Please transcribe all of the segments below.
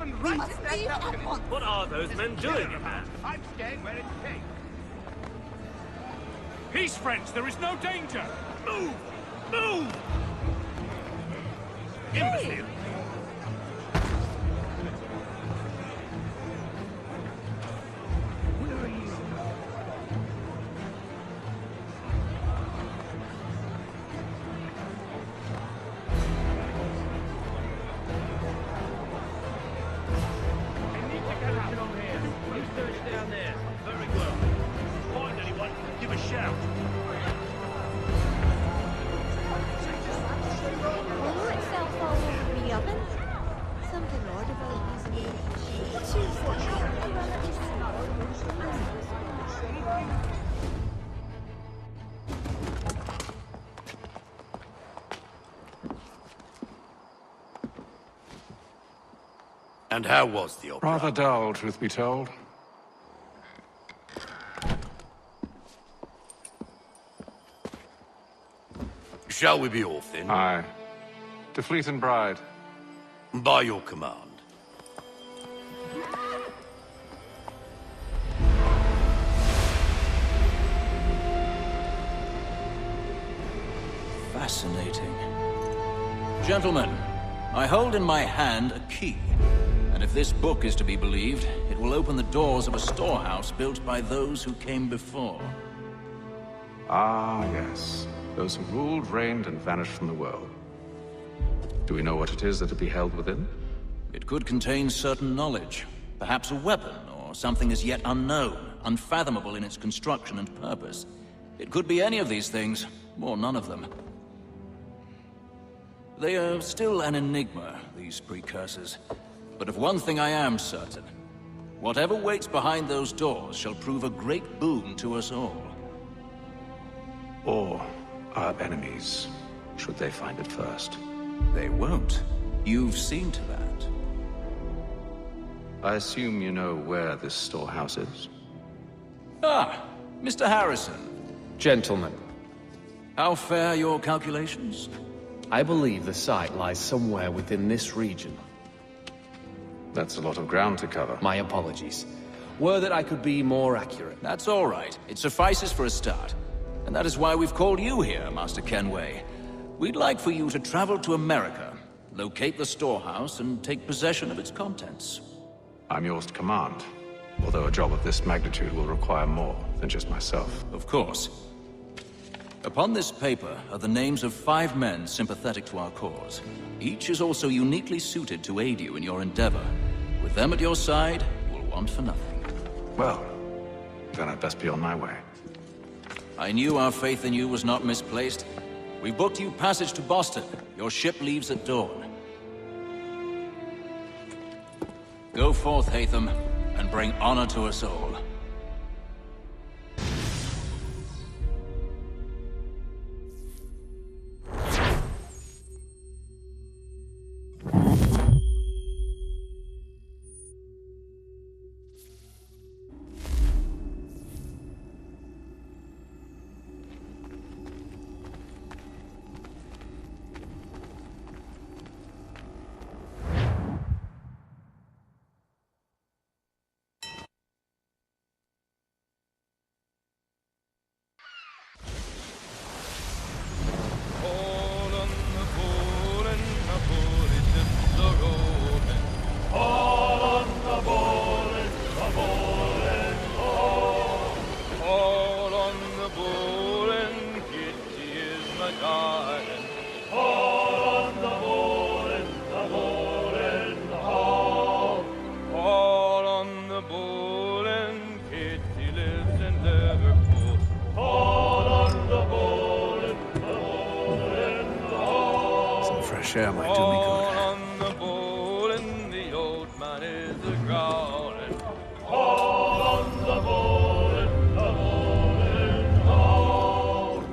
We must leave at once. What are those men doing in there? I'm staying where it's safe. Peace, friends, there is no danger! Move! Move! Imbecile! And how was the opera? Rather dull, truth be told. Shall we be off then? Aye. To Fleet and Bride. By your command. Fascinating. Gentlemen, I hold in my hand a key. And if this book is to be believed, it will open the doors of a storehouse built by those who came before. Ah, yes. Those who ruled, reigned, and vanished from the world. Do we know what it is that would be held within? It could contain certain knowledge. Perhaps a weapon, or something as yet unknown, unfathomable in its construction and purpose. It could be any of these things, or none of them. They are still an enigma, these precursors. But of one thing I am certain. Whatever waits behind those doors shall prove a great boon to us all. Or our enemies, should they find it first. They won't. You've seen to that. I assume you know where this storehouse is? Ah, Mr. Harrison. Gentlemen, How fare your calculations? I believe the site lies somewhere within this region. That's a lot of ground to cover. My apologies. Were that I could be more accurate. That's all right. It suffices for a start. And that is why we've called you here, Master Kenway. We'd like for you to travel to America, locate the storehouse, and take possession of its contents. I'm yours to command. Although a job of this magnitude will require more than just myself. Of course. Upon this paper are the names of 5 men sympathetic to our cause. Each is also uniquely suited to aid you in your endeavor. With them at your side, you will want for nothing. Well, then I'd best be on my way. I knew our faith in you was not misplaced. We booked you passage to Boston. Your ship leaves at dawn. Go forth, Hatham, and bring honor to us all. Share might do me good. On the bowl and the old man is a-growling. All on the bowl and the bowl and all.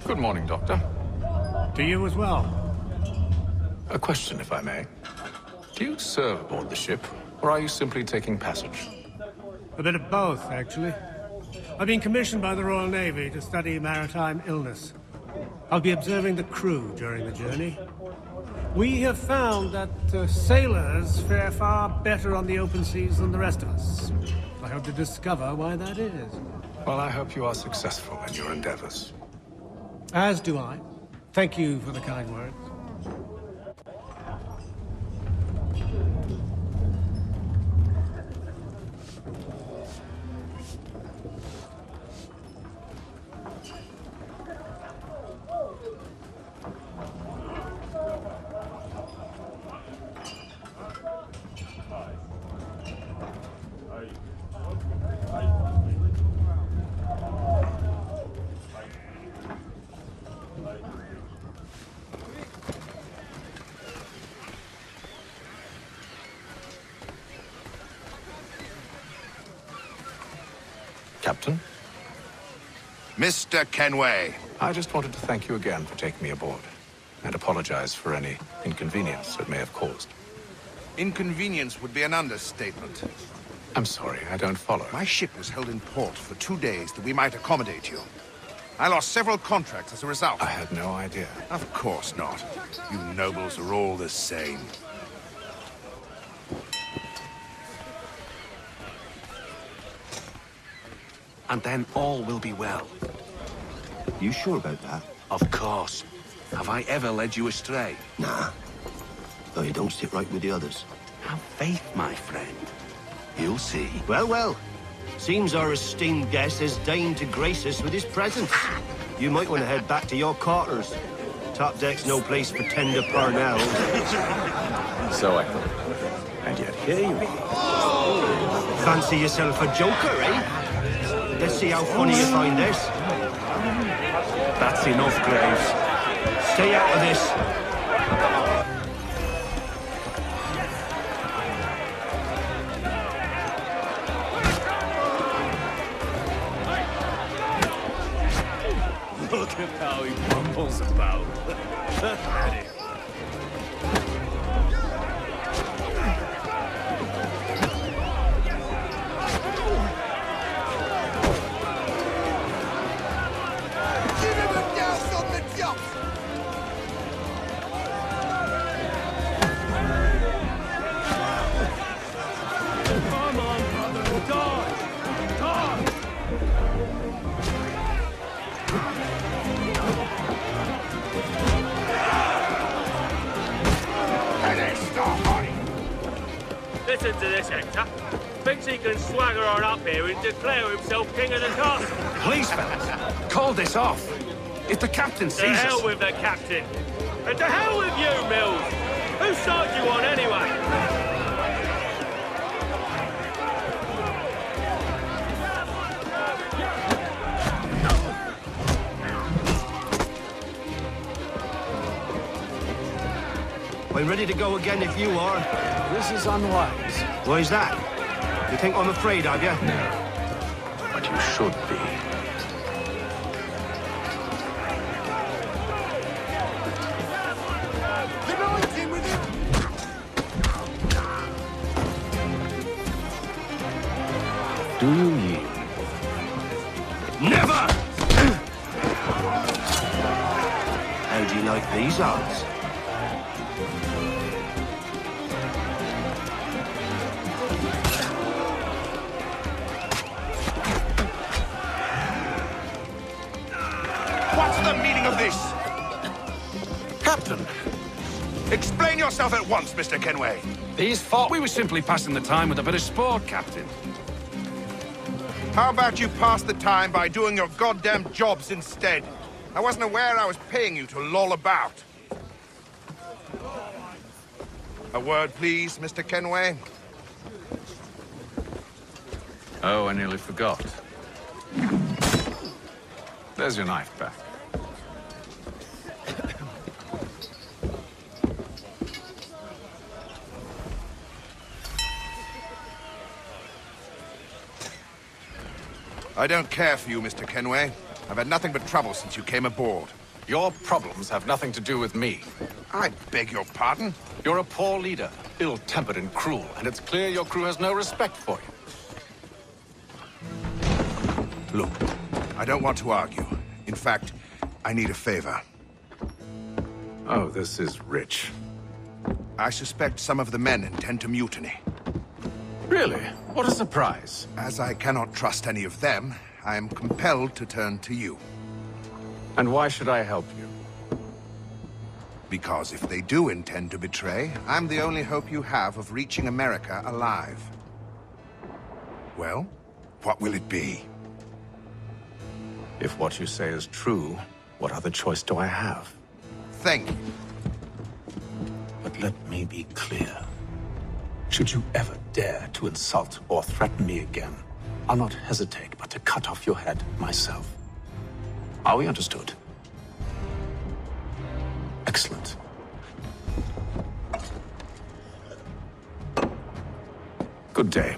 Good morning, Doctor. To you as well. A question, if I may. Do you serve aboard the ship, or are you simply taking passage? A bit of both, actually. I've been commissioned by the Royal Navy to study maritime illness. I'll be observing the crew during the journey. We have found that sailors fare far better on the open seas than the rest of us. I hope to discover why that is. Well, I hope you are successful in your endeavors. As do I. Thank you for the kind words. Captain? Mr. Kenway. I just wanted to thank you again for taking me aboard, and apologize for any inconvenience it may have caused. Inconvenience would be an understatement. I'm sorry, I don't follow. My ship was held in port for 2 days that we might accommodate you. I lost several contracts as a result. I had no idea. Of course not. You nobles are all the same. And then all will be well. You sure about that? Of course. Have I ever led you astray? Nah. Though you don't sit right with the others. Have faith, my friend. You'll see. Well, well. Seems our esteemed guest has deigned to grace us with his presence. You might want to head back to your quarters. Top deck's no place for tender parnells. So I thought. And yet here you are. Fancy yourself a joker, eh? Let's see how funny you find this. That's enough, Graves. Stay out of this. Look at how he bumbles about. Ready. Listen to this, Hector. Thinks he can swagger on up here and declare himself king of the castle. Please, fellas, call this off. If the captain sees To hell us... with the captain. And to hell with you, Mills. Whose side you on, anyway? I'm ready to go again if you are. This is unwise. Why's that? You think I'm afraid of you? No. But you should be. Do you yield? Never! How do you like these odds? What's the meaning of this? Captain, Explain yourself at once, Mr. Kenway. these thought we were simply passing the time with a bit of sport, Captain. How about you pass the time by doing your goddamn jobs instead? I wasn't aware I was paying you to loll about. A word, please, Mr. Kenway. Oh, I nearly forgot. There's your knife back. I don't care for you, Mr. Kenway. I've had nothing but trouble since you came aboard. Your problems have nothing to do with me. I beg your pardon? You're a poor leader, ill-tempered and cruel, and it's clear your crew has no respect for you. Look, I don't want to argue. In fact, I need a favor. Oh, this is rich. I suspect some of the men intend to mutiny. Really? What a surprise. As I cannot trust any of them, I am compelled to turn to you. And why should I help you? Because if they do intend to betray, I'm the only hope you have of reaching America alive. Well, what will it be? If what you say is true, what other choice do I have? Thank you. But let me be clear. Should you ever dare to insult or threaten me again, I'll not hesitate but to cut off your head myself. Are we understood? Excellent. Good day.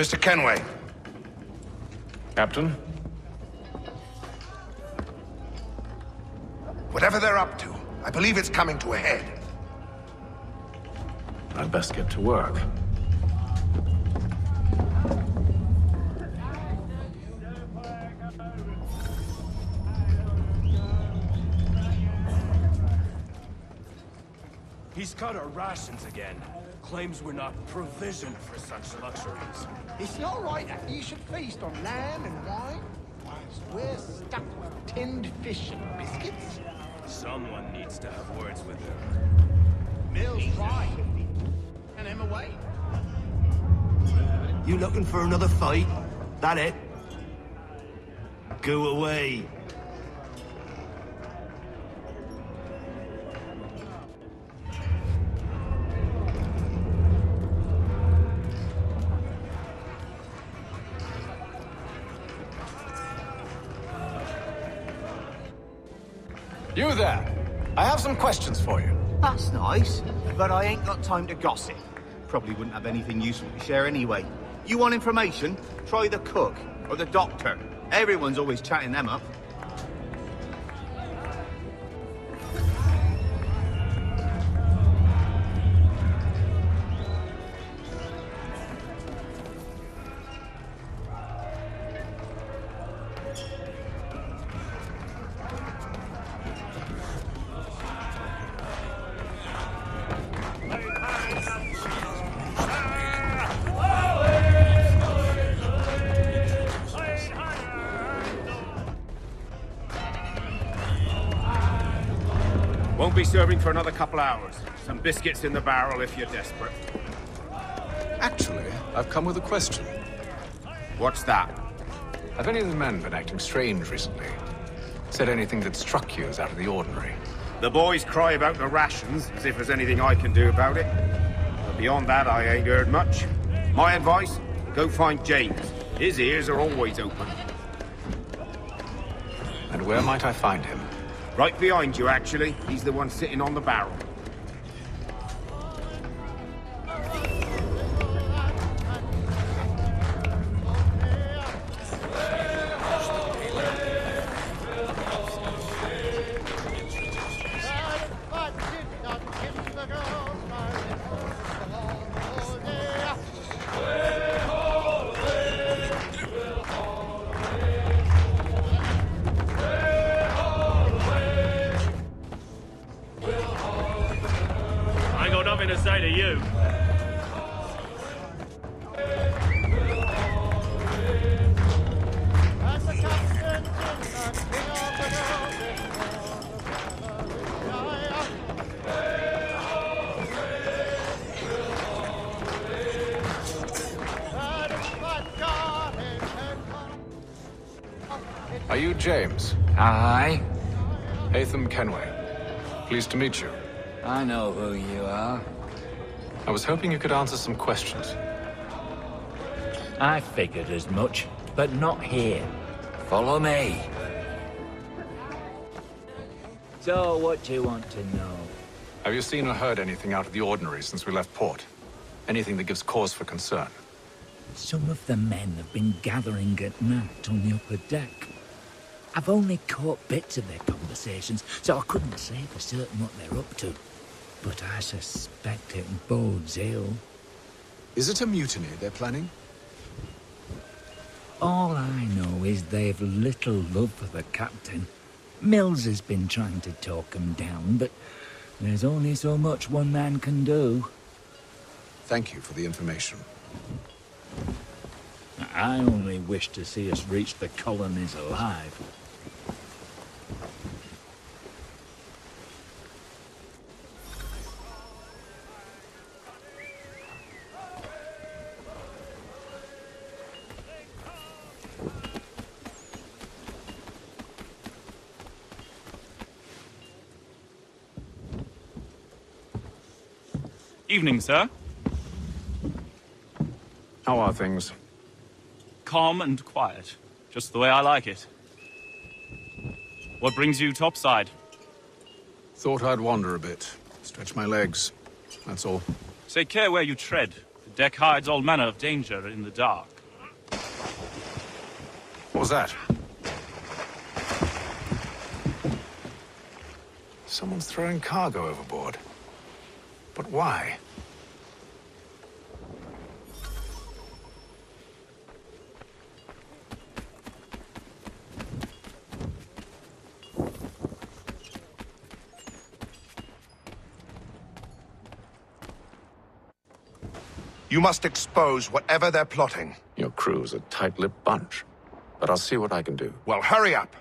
Mr. Kenway. Captain? Whatever they're up to, I believe it's coming to a head. I'd best get to work. He's cut our rations again. Claims we're not provisioned for such luxuries. It's not right that you should feast on lamb and wine, whilst we're stuck with tinned fish and biscuits. Someone needs to have words with him. Mill's right. And him away. You looking for another fight? That it? Go away. You there! I have some questions for you. That's nice, but I ain't got time to gossip. Probably wouldn't have anything useful to share anyway. You want information? Try the cook or the doctor. Everyone's always chatting them up. Won't be serving for another couple hours. Some biscuits in the barrel if you're desperate. Actually, I've come with a question. What's that? Have any of the men been acting strange recently? Said anything that struck you as out of the ordinary? The boys cry about the rations, as if there's anything I can do about it. But beyond that, I ain't heard much. My advice? Go find James. His ears are always open. And where might I find him? Right behind you, actually. He's the one sitting on the barrel. To say to you. Are you James? Aye. Hatham Kenway. Pleased to meet you. I know who you are. I was hoping you could answer some questions. I figured as much, but not here. Follow me. So, what do you want to know? Have you seen or heard anything out of the ordinary since we left port? Anything that gives cause for concern? Some of the men have been gathering at night on the upper deck. I've only caught bits of their conversations, so I couldn't say for certain what they're up to. But I suspect it bodes ill. Is it a mutiny they're planning? All I know is they've little love for the captain. Mills has been trying to talk him down, but there's only so much one man can do. Thank you for the information. I only wish to see us reach the colonies alive. Evening, sir. How are things? Calm and quiet. Just the way I like it. What brings you topside? Thought I'd wander a bit. Stretch my legs. That's all. Take care where you tread. The deck hides all manner of danger in the dark. What was that? Someone's throwing cargo overboard. But why? You must expose whatever they're plotting. Your crew's a tight-lipped bunch. But I'll see what I can do. Well, hurry up!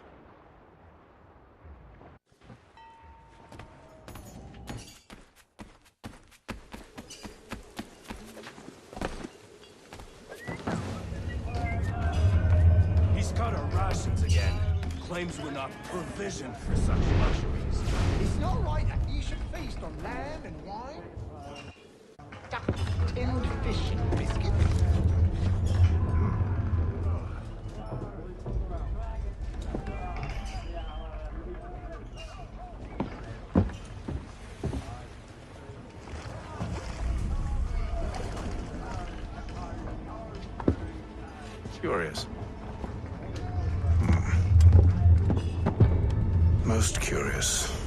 He's cut our rations again. Claims we're not provisioned for such luxuries. It's not right that you should feast on lamb and wine. Tinned fish and biscuits. Curious. Most curious.